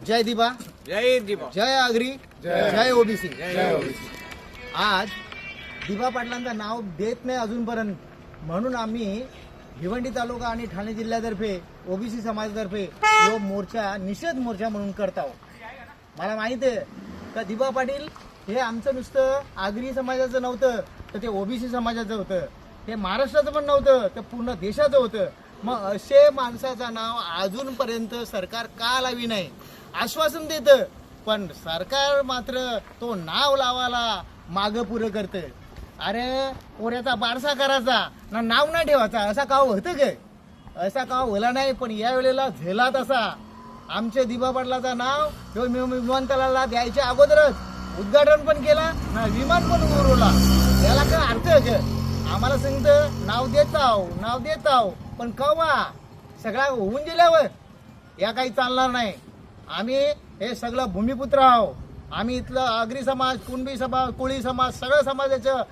जय दिबा, जय दिबा, जय आगरी, जय ओबीसी. आज दिबा पाटलांचं नाव देत नाही अजूनपर्यंत, म्हणून आम्ही भिवंडी तालुका आणि ठाणे जिल्ह्यातर्फे ओबीसी समाजातर्फे यो मोर्चा निषेध मोर्चा म्हणून करत आहोत. मला माहिती आहे का दिबा पाटील हे आमचं नुसतं आगरी समाजाचं नव्हतं, तर ते ओबीसी समाजाचं होतं, ते महाराष्ट्राचं पण नव्हतं, तर पूर्ण देशाचं होतं. मग असे माणसाचं नाव अजूनपर्यंत सरकार का लावी नाही, आश्वासन देतं, पण सरकार मात्र तो नाव लावायला मागं पुरं करतं. अरे पोऱ्याचा बारसा करायचा ना, नाव नाही ठेवायचा, असा काव होतं काय? असा काव होला नाही. पण या वेळेला झेला तसा आमचे दिबा पाटलाचं नाव विमानतळाला द्यायच्या अगोदरच उद्घाटन पण केला ना, विमान पण उरवला. याला काय अर्थ आहे का? आम्हाला सांगतं नाव देताव, पण कवा सगळा होऊन गेल्यावर या काही चालणार नाही. आम्ही हे सगळं भूमिपुत्र आहोत. आम्ही इथलं आगरी समाज, कुणबी समाज, कोळी समाज, सगळं समाजाचं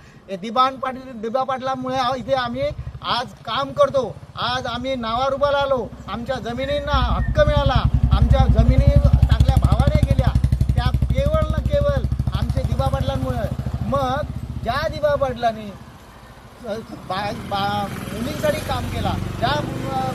दिबा पाटलामुळे इथे आम्ही आज काम करतो. आज आम्ही नावावर उभा आलो, आमच्या जमिनींना हक्क मिळाला, आमच्या जमिनी चांगल्या भावाने गेल्या, त्या केवळ आमच्या दिबा पाटलांमुळे. मग ज्या दिबा पाटलांनी मुलींसाठी काम केला, ज्या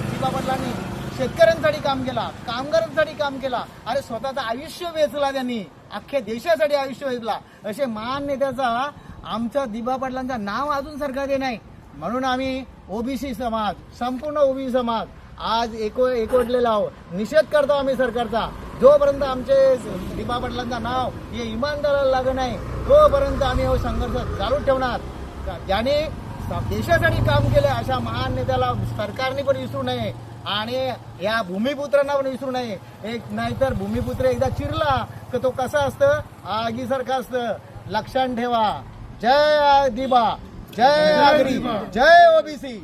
दिबा पाटलांनी शेतकऱ्यांसाठी काम केला, कामगारांसाठी काम केला, अरे स्वतःचं आयुष्य वेचला त्यांनी, अख्ख्या देशासाठी आयुष्य वेचला, असे महान नेत्याचा आमच्या दिबा पाटलांचं नाव अजून सरकार नाही. म्हणून आम्ही ओबीसी समाज, संपूर्ण ओबीसी समाज आज एकवटलेला आहोत. निषेध करतो आम्ही सरकारचा. जोपर्यंत आमचे दिबा पाटलांचं नाव हे इमानदाराला लागत नाही, तोपर्यंत आम्ही हा संघर्ष चालू ठेवणार. ज्याने देशासाठी काम केले अशा महान नेत्याला सरकारने पण विसरू नये आणि या भूमिपुत्रांना पण विसरू नये. एक नाहीतर भूमिपुत्र एकदा चिरला तर तो कसा असतं, आगीसारखा असतं. लक्षात ठेवा. जय दिबा, जय आगरी, जय ओबीसी.